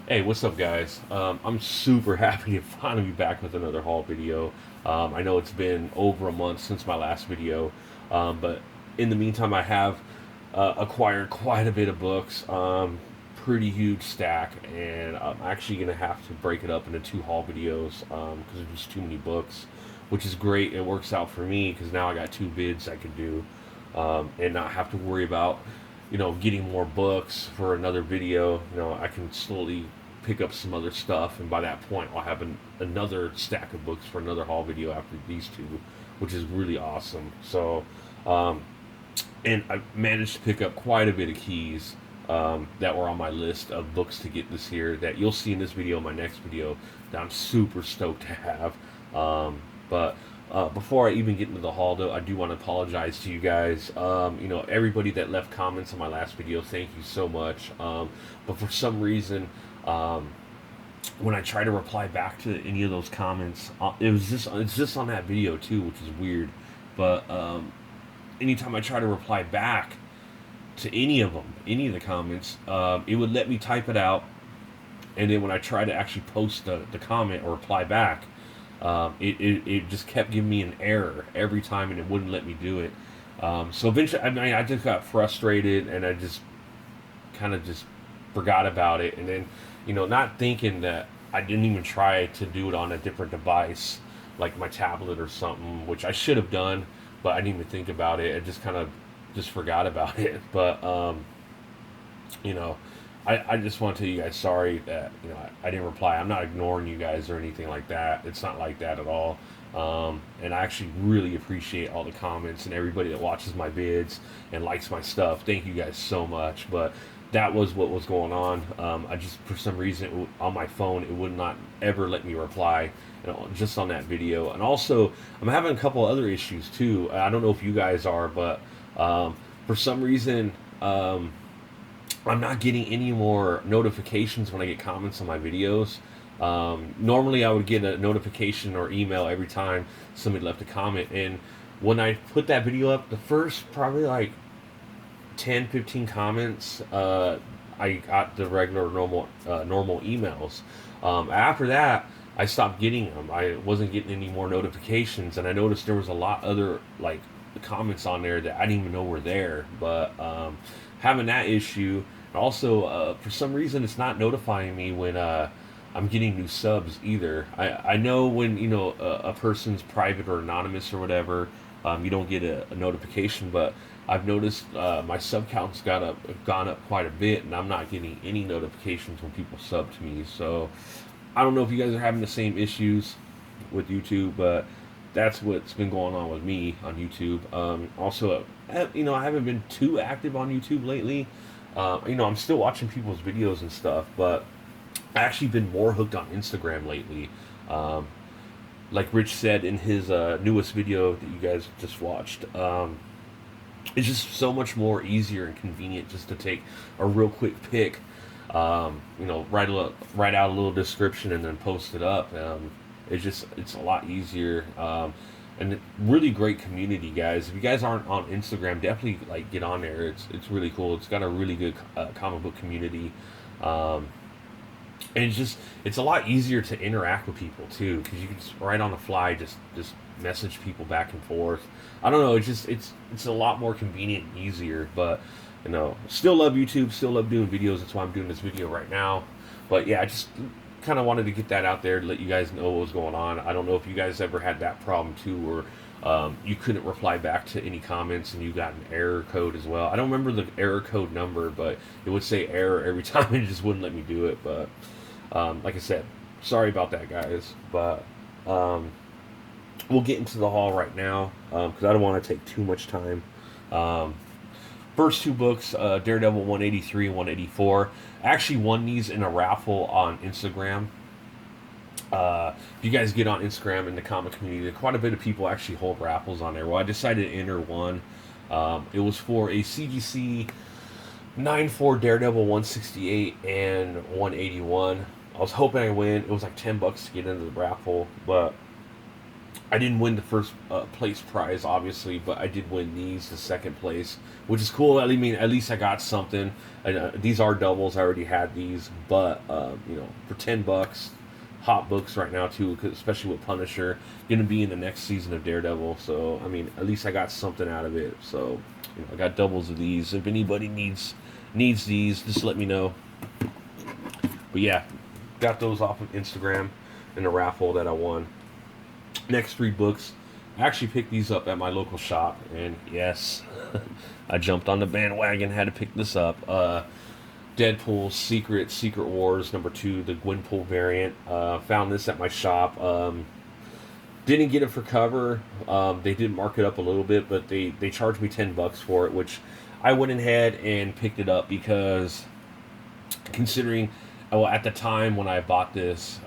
Hey, what's up, guys? I'm super happy to finally be back with another haul video. I know it's been over a month since my last video, but in the meantime, I have acquired quite a bit of books, pretty huge stack, and I'm actually gonna have to break it up into two haul videos because there's just too many books, which is great. It works out for me because now I got two bids I can do, and not have to worry about getting more books for another video. I can slowly pick up some other stuff, and by that point, I'll have another stack of books for another haul video after these two, which is really awesome. So, um, and I managed to pick up quite a bit of keys that were on my list of books to get this year that you'll see in this video, my next video, that I'm super stoked to have. But before I even get into the haul, though, I do want to apologize to you guys. Everybody that left comments on my last video, thank you so much. But for some reason, um, when I try to reply back to any of those comments, it's just on that video too, which is weird. But anytime I try to reply back to any of them, any of the comments, it would let me type it out, and then when I try to actually post the comment or reply back, it just kept giving me an error every time, and it wouldn't let me do it. So eventually, I mean, I just got frustrated, and I just kind of just forgot about it. And then, not thinking that I didn't even try to do it on a different device, like my tablet or something, which I should have done, but I didn't even think about it. I just kind of just forgot about it. But you know, I just want to tell you guys sorry that I didn't reply. I'm not ignoring you guys or anything like that. It's not like that at all. And I actually really appreciate all the comments and everybody that watches my vids and likes my stuff. Thank you guys so much. But that was what was going on. I just, for some reason, on my phone, it would not ever let me reply, just on that video. And also, I'm having a couple other issues too. I don't know if you guys are, but for some reason, I'm not getting any more notifications when I get comments on my videos. Normally, I would get a notification or email every time somebody left a comment. And when I put that video up, the first probably like 10, 15 comments, I got the regular normal emails. After that, I stopped getting them. I wasn't getting any more notifications, and I noticed there was a lot other like comments on there that I didn't even know were there. But having that issue, and also for some reason, it's not notifying me when I'm getting new subs either. I know when a person's private or anonymous or whatever, you don't get a notification, but I've noticed my sub count's gone up quite a bit, and I'm not getting any notifications when people sub to me. So I don't know if you guys are having the same issues with YouTube, but that's what's been going on with me on YouTube. Also, I haven't been too active on YouTube lately. I'm still watching people's videos and stuff, but I actually been more hooked on Instagram lately. Like Rich said in his newest video that you guys just watched, it's just so much more easier and convenient just to take a real quick pic, write out a little description and then post it up. It's a lot easier, and really great community, guys. If you guys aren't on Instagram, definitely like get on there. It's really cool. It's got a really good comic book community. And it's a lot easier to interact with people too, because you can just right on the fly just message people back and forth. I don't know, it's a lot more convenient and easier. But still love YouTube, still love doing videos. That's why I'm doing this video right now. But yeah, I just kind of wanted to get that out there to let you guys know what was going on. I don't know if you guys ever had that problem too, or you couldn't reply back to any comments and you got an error code as well. I don't remember the error code number, but it would say error every time and it just wouldn't let me do it. But like I said, sorry about that, guys. But we'll get into the haul right now because I don't want to take too much time. First two books, Daredevil 183 and 184. I actually won these in a raffle on Instagram. If you guys get on Instagram in the comic community, quite a bit of people actually hold raffles on there. Well, I decided to enter one. It was for a CGC 9-4 Daredevil 168 and 181. I was hoping I win. It was like $10 to get into the raffle, but I didn't win the first place prize, obviously, but I did win these, the second place, which is cool. I mean, at least I got something. And, these are doubles. I already had these, but you know, for $10, hot books right now too, especially with Punisher, going to be in the next season of Daredevil. So I mean, at least I got something out of it. So you know, I got doubles of these. If anybody needs these, just let me know. But yeah, got those off of Instagram in a raffle that I won. Next three books, I actually picked these up at my local shop, and yes, I jumped on the bandwagon, had to pick this up. Deadpool's Secret Wars #2, the Gwenpool variant. Found this at my shop. Didn't get it for cover. They did mark it up a little bit, but they charged me $10 for it, which I went ahead and picked it up because, considering, well, at the time when I bought this,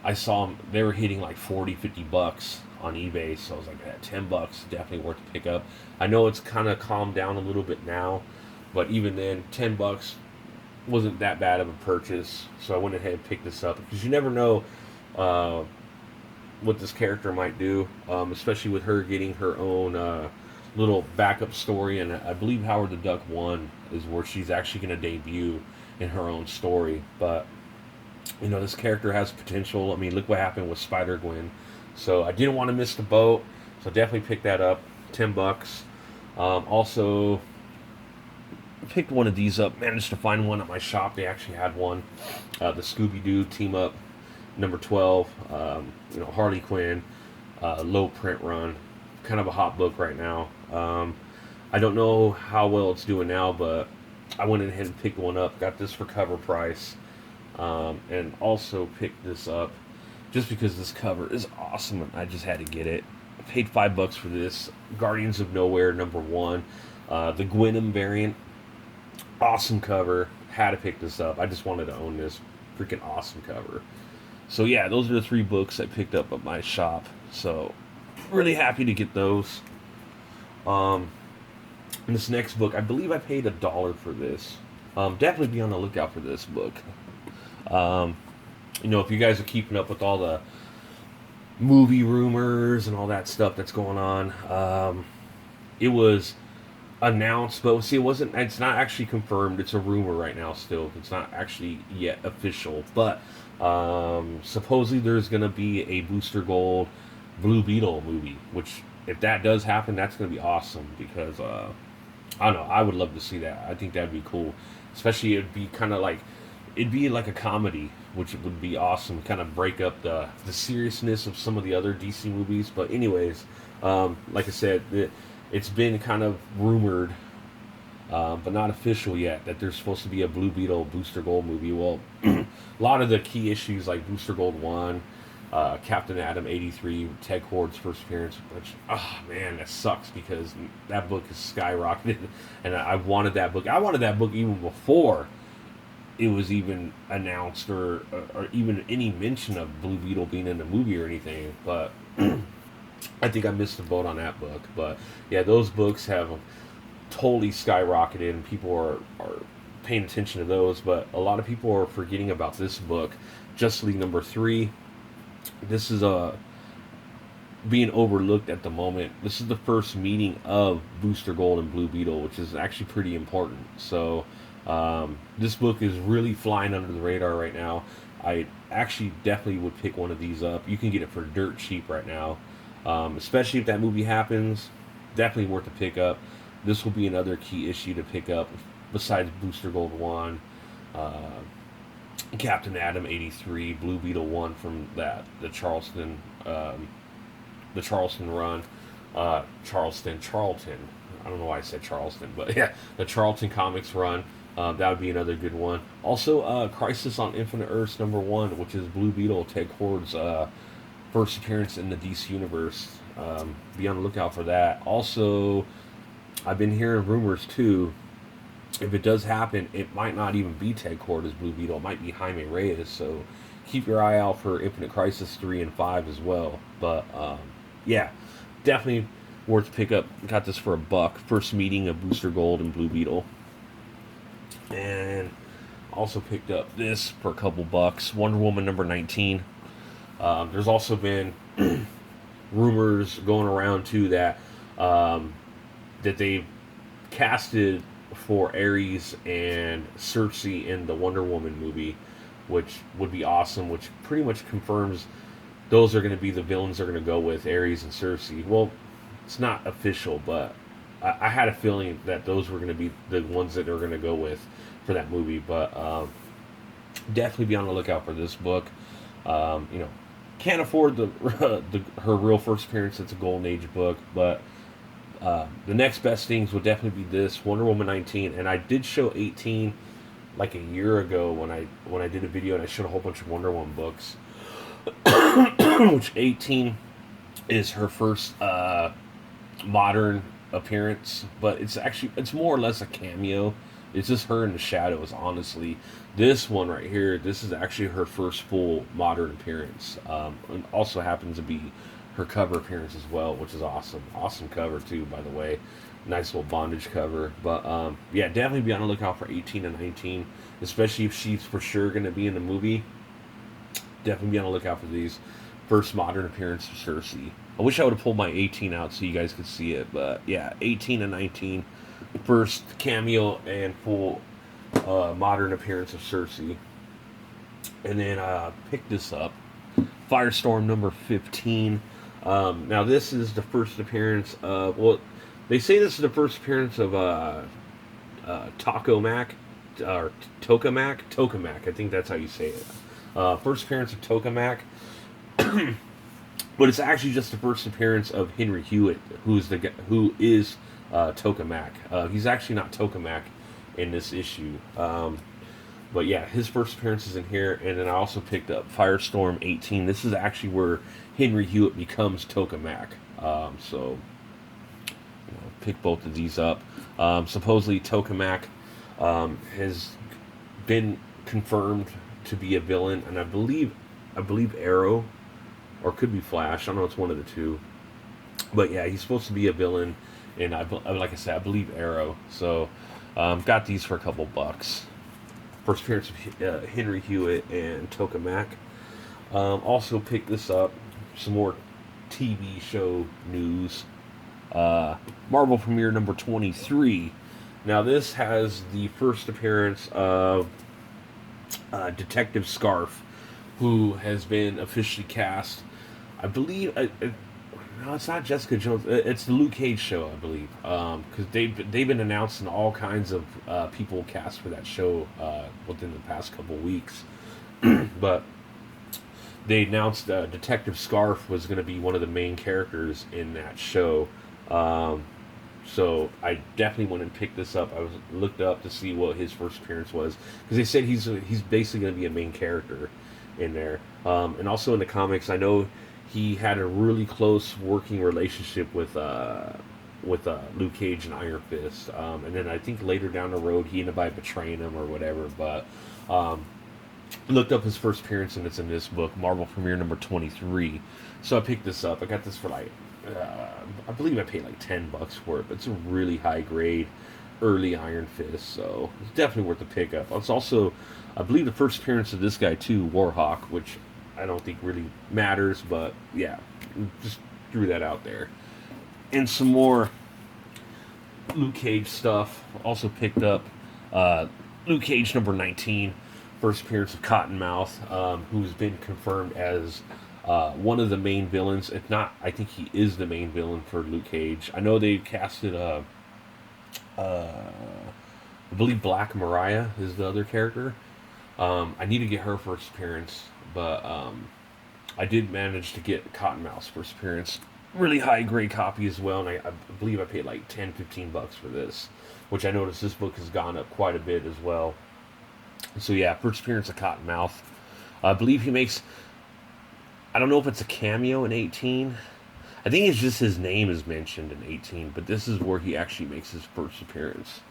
I saw them, they were hitting like 40, $50 on eBay. So I was like, yeah, $10, definitely worth to pick up. I know it's kind of calmed down a little bit now, but even then, $10 wasn't that bad of a purchase. So I went ahead and picked this up because you never know what this character might do, especially with her getting her own little backup story. And I believe Howard the Duck 1 is where she's actually going to debut in her own story. But you know, this character has potential. I mean, look what happened with Spider-Gwen. So I didn't want to miss the boat. So definitely picked that up. $10. Also, picked one of these up. Managed to find one at my shop. They actually had one. The Scooby-Doo Team Up #12. You know, Harley Quinn. Low print run. Kind of a hot book right now. I don't know how well it's doing now, but I went ahead and picked one up. Got this for cover price. And also picked this up just because this cover is awesome and I just had to get it. I paid $5 for this. Guardians of Nowhere #1, the Gwenom variant, awesome cover. Had to pick this up. I just wanted to own this freaking awesome cover. So yeah, those are the three books I picked up at my shop. So really happy to get those. And this next book, I believe I paid $1 for this. Definitely be on the lookout for this book. You know, if you guys are keeping up with all the movie rumors and all that stuff that's going on, it was announced, but see, it's not actually confirmed. It's a rumor right now still. It's not actually yet official, but supposedly there's going to be a Booster Gold Blue Beetle movie, which if that does happen, that's going to be awesome because, I don't know, I would love to see that. I think that'd be cool, especially it'd be kind of like, it'd be like a comedy, which would be awesome. Kind of break up the seriousness of some of the other DC movies. But anyways, like I said, it's been kind of rumored, but not official yet, that there's supposed to be a Blue Beetle Booster Gold movie. Well, a lot of the key issues like Booster Gold 1, Captain Atom 83, Ted Kord's first appearance, which, oh man, that sucks because that book is skyrocketed, and I wanted that book. I wanted that book even before it was even announced or even any mention of Blue Beetle being in the movie or anything. But I think I missed the boat on that book. But yeah, those books have totally skyrocketed and people are paying attention to those. But a lot of people are forgetting about this book, Justice League #3. This is being overlooked at the moment. This is the first meeting of Booster Gold and Blue Beetle, which is actually pretty important. So this book is really flying under the radar right now. I actually definitely would pick one of these up. You can get it for dirt cheap right now, especially if that movie happens. Definitely worth to pick up. This will be another key issue to pick up besides Booster Gold 1, Captain Atom 83, Blue Beetle 1 from the Charleston run, Charlton. I don't know why I said Charleston, but yeah, the Charlton Comics run. That would be another good one. Also, Crisis on Infinite Earths #1, which is Blue Beetle, Ted Kord's first appearance in the DC Universe. Be on the lookout for that. Also, I've been hearing rumors too. If it does happen, it might not even be Ted Kord as Blue Beetle. It might be Jaime Reyes. So keep your eye out for Infinite Crisis 3 and 5 as well. But yeah, definitely worth to pick up. Got this for $1. First meeting of Booster Gold and Blue Beetle. And also picked up this for a couple bucks. Wonder Woman #19. There's also been rumors going around too that that they casted for Ares and Cersei in the Wonder Woman movie, which would be awesome. Which pretty much confirms those are going to be the villains they're going to go with, Ares and Cersei. Well, it's not official, but I had a feeling that those were going to be the ones that they're going to go with for that movie. But definitely be on the lookout for this book. You know, can't afford her real first appearance. It's a Golden Age book, but the next best things would definitely be this Wonder Woman 19, and I did show 18 like a year ago when I did a video and I showed a whole bunch of Wonder Woman books, which 18 is her first modern appearance, but it's more or less a cameo. It's just her in the shadows, honestly. This one right here, this is actually her first full modern appearance. And also happens to be her cover appearance as well, which is awesome. Awesome cover too, by the way. Nice little bondage cover. But yeah, definitely be on the lookout for 18 and 19, especially if she's for sure going to be in the movie. Definitely be on the lookout for these. First modern appearance of Cersei. I wish I would have pulled my 18 out so you guys could see it, but yeah, 18 and 19. First cameo and full modern appearance of Cersei. And then pick this up. Firestorm number 15. Now this is the first appearance of, well, they say this is the first appearance of Taco Mac, or Tokamak. Tokamak, I think that's how you say it. First appearance of Tokamak. But it's actually just the first appearance of Henry Hewitt, who is Tokamak. He's actually not Tokamak in this issue. But yeah, his first appearance is in here, and then I also picked up Firestorm 18. This is actually where Henry Hewitt becomes Tokamak. So, you know, pick both of these up. Supposedly Tokamak has been confirmed to be a villain, and I believe Arrow, or could be Flash. I don't know, it's one of the two. But yeah, he's supposed to be a villain, and like I said, I believe Arrow. So, got these for a couple bucks. First appearance of Henry Hewitt and Tokamak. Also picked this up. Some more TV show news. Marvel premiere number 23. Now this has the first appearance of Detective Scarf, who has been officially cast. I believe. No, it's not Jessica Jones. It's the Luke Cage show, I believe, because they've been announcing all kinds of people cast for that show within the past couple weeks. But they announced Detective Scarf was going to be one of the main characters in that show. So I definitely went and picked this up. I looked up to see what his first appearance was, because they said he's basically going to be a main character in there. And also in the comics, I know he had a really close working relationship with Luke Cage and Iron Fist, and then I think later down the road he ended up by betraying him or whatever. But looked up his first appearance, and it's in this book, Marvel premiere number 23. So I picked this up. I got this for like I believe I paid like $10 for it, but it's a really high grade early Iron Fist, so it's definitely worth the pickup. It's also, I believe, the first appearance of this guy too, Warhawk, which I don't think really matters, but yeah, just threw that out there. And some more Luke Cage stuff. Also picked up Luke Cage number 19, first appearance of Cottonmouth, who's been confirmed as one of the main villains. If not, I think he is the main villain for Luke Cage. I know they casted I believe Black Mariah is the other character. I need to get her first appearance, but I did manage to get Cottonmouth's first appearance. Really high grade copy as well, and I believe I paid like $10-15 for this, which I noticed this book has gone up quite a bit as well. So yeah, first appearance of Cottonmouth. I believe he makes, I don't know if it's a cameo in 18. I think it's just his name is mentioned in 18, but this is where he actually makes his first appearance.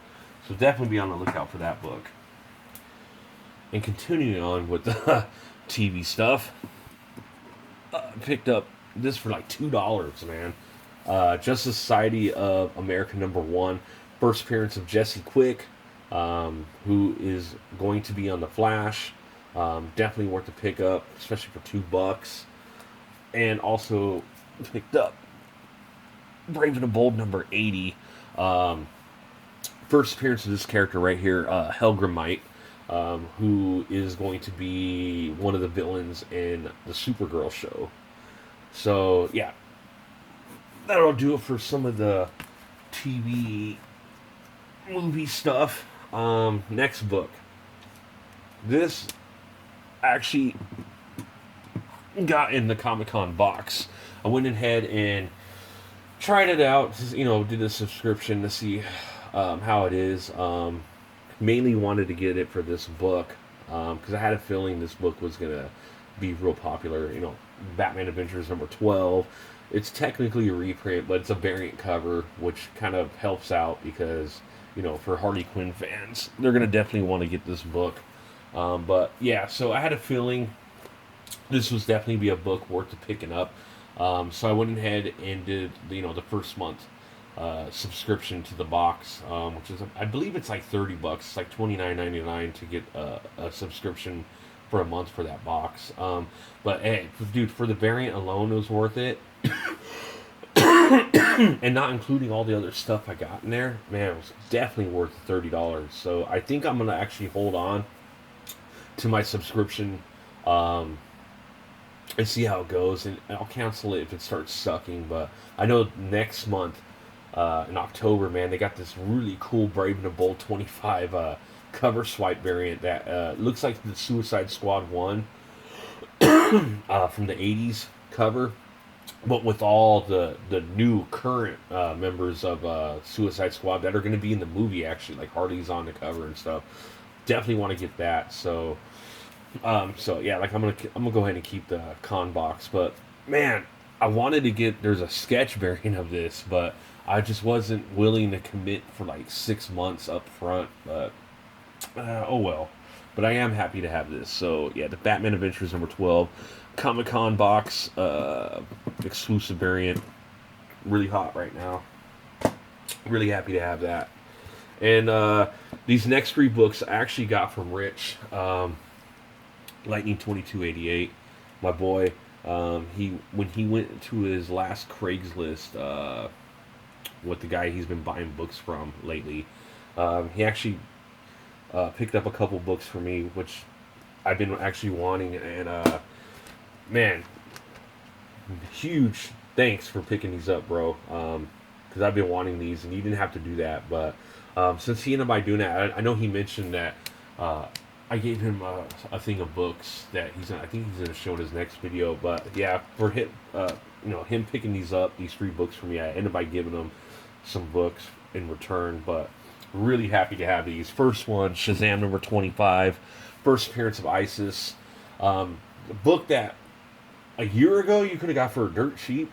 So definitely be on the lookout for that book. And continuing on with the TV stuff, picked up this for like $2, man. Justice Society of America number 1. First appearance of Jesse Quick, who is going to be on The Flash. Definitely worth the pickup, especially for $2. And also picked up Brave and the Bold number 80. Um, First appearance of this character right here, Helgramite, who is going to be one of the villains in the Supergirl show. So, yeah, that'll do it for some of the TV movie stuff. Next book. This actually got in the Comic-Con box. I went ahead and tried it out, did a subscription to see how it is. Mainly wanted to get it for this book because I had a feeling this book was going to be real popular. Batman Adventures number 12. It's technically a reprint, but it's a variant cover, which kind of helps out because, for Harley Quinn fans, they're going to definitely want to get this book. But yeah, so I had a feeling this was definitely be a book worth picking up. So I went ahead and did, the first month subscription to the box, which is, I believe it's like $30. It's like $29.99 to get a subscription for a month for that box. But hey, dude, for the variant alone, it was worth it. And not including all the other stuff I got in there, man, it was definitely worth $30. So I think I'm gonna actually hold on to my subscription and see how it goes, and I'll cancel it if it starts sucking. But I know next month, in October, man, they got this really cool Brave and the Bold 25 cover swipe variant that looks like the Suicide Squad 1 from the 80s cover, but with all the new current members of Suicide Squad that are going to be in the movie, actually, like Harley's on the cover and stuff. Definitely want to get that. So yeah, like I'm gonna go ahead and keep the con box. But man, I wanted to get, there's a sketch variant of this, but I just wasn't willing to commit for like 6 months up front. But oh well. But I am happy to have this. So yeah, the Batman Adventures number 12 Comic-Con box exclusive variant, really hot right now. Really happy to have that. And these next 3 books I actually got from Rich, Lightning 2288, my boy. When he went to his last Craigslist with the guy he's been buying books from lately, he actually picked up a couple books for me, which I've been actually wanting. And man, huge thanks for picking these up, bro. Because I've been wanting these, and you didn't have to do that. But since he ended up by doing that, I know he mentioned that I gave him a thing of books that I think he's gonna show in his next video. But yeah, for him, him picking these up, these 3 books for me, I ended up by giving him some books in return. But really happy to have these. First one, Shazam number 25, first appearance of Isis, a book that a year ago you could have got for dirt cheap,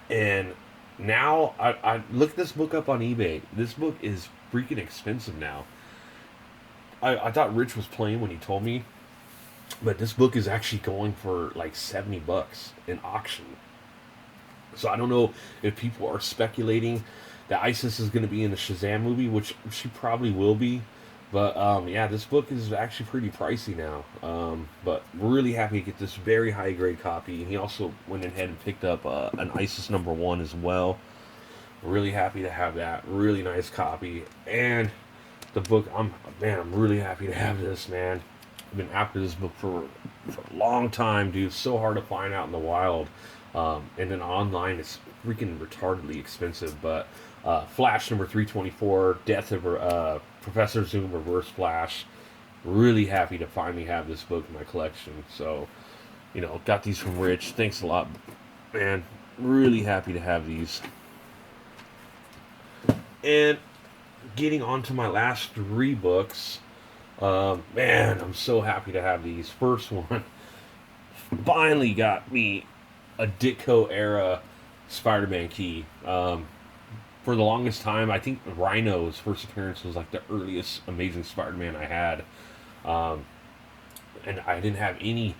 and now I looked this book up on eBay. This book is freaking expensive now. I thought Rich was playing when he told me, but this book is actually going for like $70 in auction. So I don't know if people are speculating that Isis is going to be in the Shazam movie, which she probably will be. But yeah, this book is actually pretty pricey now. But really happy to get this very high grade copy. And he also went ahead and picked up an Isis number 1 as well. Really happy to have that. Really nice copy. And the book, I'm really happy to have this, man. I've been after this book for a long time, dude. It's so hard to find out in the wild. And then online, it's freaking retardedly expensive. But Flash number 324, Death of Professor Zoom Reverse Flash. Really happy to finally have this book in my collection. So, got these from Rich. Thanks a lot, man. Really happy to have these. And getting on to my last 3 books, man, I'm so happy to have these. First one, finally got me a Dico era Spider-Man key. For the longest time, I think Rhino's first appearance was like the earliest Amazing Spider-Man I had, and I didn't have any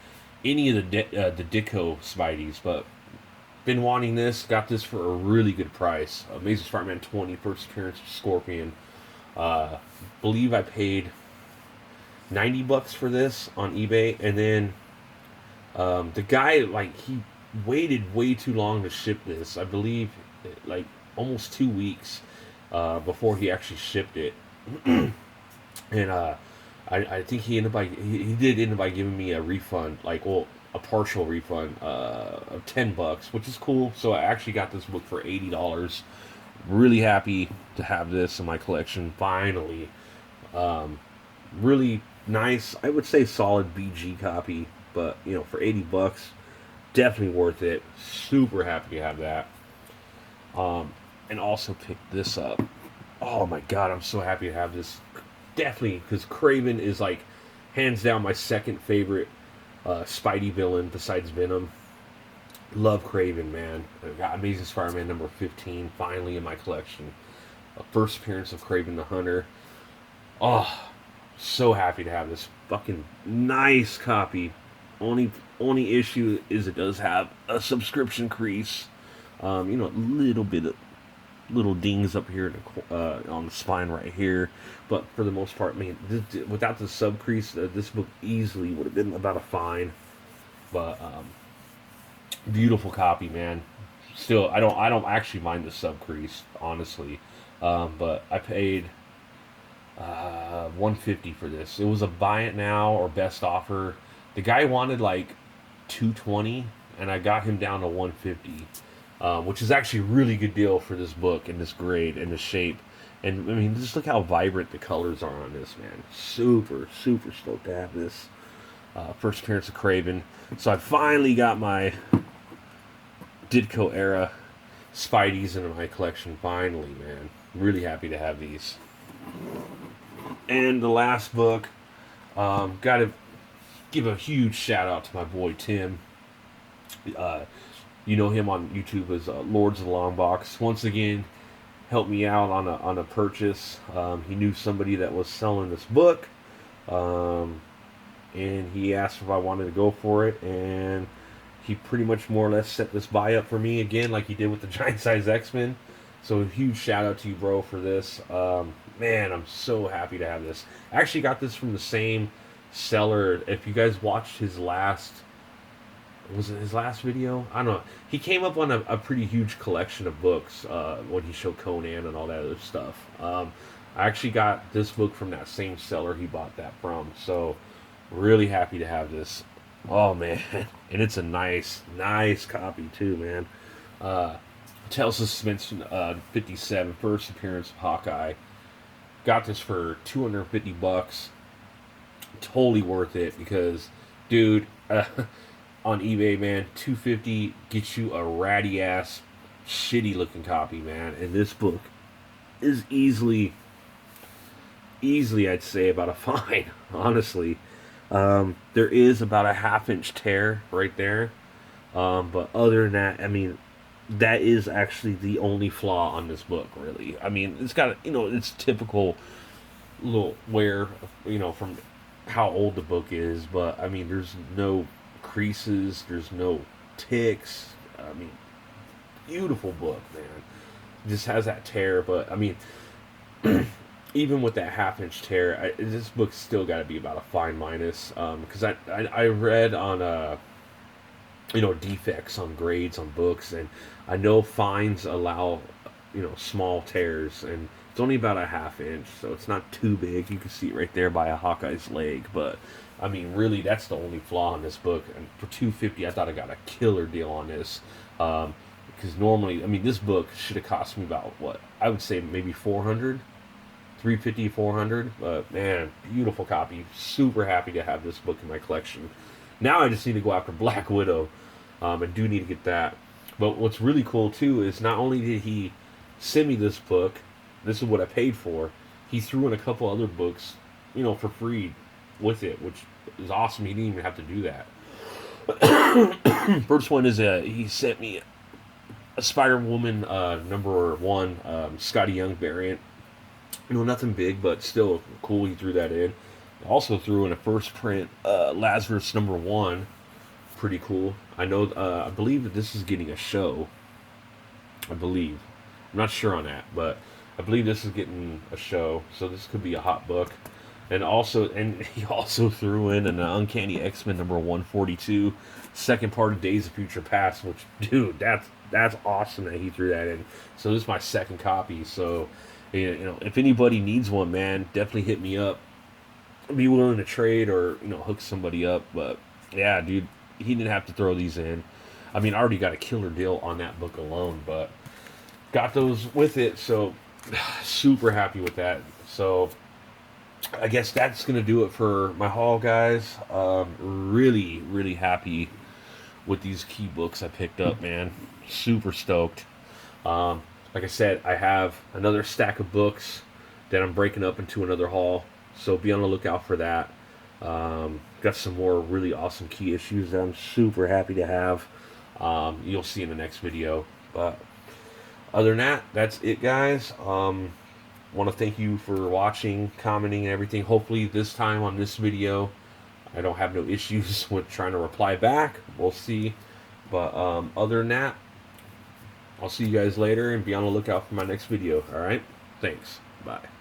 of the Dico Spideys, but been wanting this. Got this for a really good price. Amazing Spider-Man 20, first appearance of Scorpion. Believe I paid $90 for this on eBay, and then the guy, like, waited way too long to ship this. I believe like almost 2 weeks before he actually shipped it. And I think he did end up by giving me a refund, like, well, a partial refund of $10, which is cool. So I actually got this book for $80. Really happy to have this in my collection finally. Really nice, I would say solid BG copy, but for $80, definitely worth it. Super happy to have that. And also picked this up. Oh my god, I'm so happy to have this. Definitely, because Kraven is like hands down my second favorite Spidey villain besides Venom. Love Kraven, man. I got Amazing Spider-Man number 15 finally in my collection. First appearance of Kraven the Hunter. Oh, so happy to have this fucking nice copy. Only issue is it does have a subscription crease. Little dings up here on the spine right here, but for the most part, man, without the sub crease, this book easily would have been about a fine. But beautiful copy, man. Still, I don't actually mind the sub crease, honestly. But I paid $150 for this. It was a buy it now or best offer. The guy wanted like $220, and I got him down to $150. Which is actually a really good deal for this book and this grade and the shape. And I mean, just look how vibrant the colors are on this, man. Super, super stoked to have this. First appearance of Kraven. So I finally got my Ditko era Spideys into my collection. Finally, man. Really happy to have these. And the last book, gotta give a huge shout out to my boy Tim. You know him on YouTube as Lords of the Long Box. Once again, helped me out on a purchase. He knew somebody that was selling this book, and he asked if I wanted to go for it. And he pretty much more or less set this buy up for me again, like he did with the Giant Size X-Men. So a huge shout out to you, bro, for this. Man, I'm so happy to have this. I actually got this from the same seller. If you guys watched his last. Was it his last video? I don't know. He came up on a pretty huge collection of books when he showed Conan and all that other stuff. I actually got this book from that same seller he bought that from. So, really happy to have this. Oh, man. And it's a nice copy, too, man. Tales of Suspense 57, first appearance of Hawkeye. Got this for $250. Totally worth it because, dude... on eBay, man, $250 gets you a ratty ass, shitty looking copy, man. And this book is easily, I'd say about a fine. Honestly, there is about a 1/2 inch tear right there, but other than that, I mean, that is actually the only flaw on this book. Really, I mean, it's got it's typical little wear, from how old the book is, but I mean, there's no creases, there's no ticks. I mean, beautiful book, man. Just has that tear, but I mean, even with that 1/2 inch tear, this book's still got to be about a fine minus. Because I read on defects on grades on books, and I know fines allow small tears, and it's only about a 1/2 inch, so it's not too big. You can see it right there by a Hawkeye's leg, but I mean, really, that's the only flaw in this book. And for $250, I thought I got a killer deal on this. Because normally, I mean, this book should have cost me about, what, I would say maybe $400, $350, $400. But, man, beautiful copy. Super happy to have this book in my collection. Now I just need to go after Black Widow. And do need to get that. But what's really cool, too, is not only did he send me this book, this is what I paid for, he threw in a couple other books, for free with it, which is awesome. He didn't even have to do that. First one is he sent me a Spider-Woman number 1 Scotty Young variant. Nothing big, but still cool. He threw that in. Also threw in a first print Lazarus number 1. Pretty cool. I know. I believe that this is getting a show. I believe. I'm not sure on that, but I believe this is getting a show. So this could be a hot book. And he also threw in an Uncanny X-Men number 142, second part of Days of Future Past, which, dude, that's awesome that he threw that in. So this is my second copy. So, if anybody needs one, man, definitely hit me up. I'd be willing to trade or hook somebody up. But yeah, dude, he didn't have to throw these in. I mean, I already got a killer deal on that book alone, but got those with it. So super happy with that. So I guess that's gonna do it for my haul, guys. Really, really happy with these key books I picked up, man. Super stoked. Like I said, I have another stack of books that I'm breaking up into another haul, so be on the lookout for that. Got some more really awesome key issues that I'm super happy to have. You'll see in the next video. But other than that, that's it, guys. Want to thank you for watching, commenting, and everything. Hopefully this time on this video I don't have no issues with trying to reply back. We'll see. But other than that, I'll see you guys later, and be on the lookout for my next video. Alright? Thanks. Bye.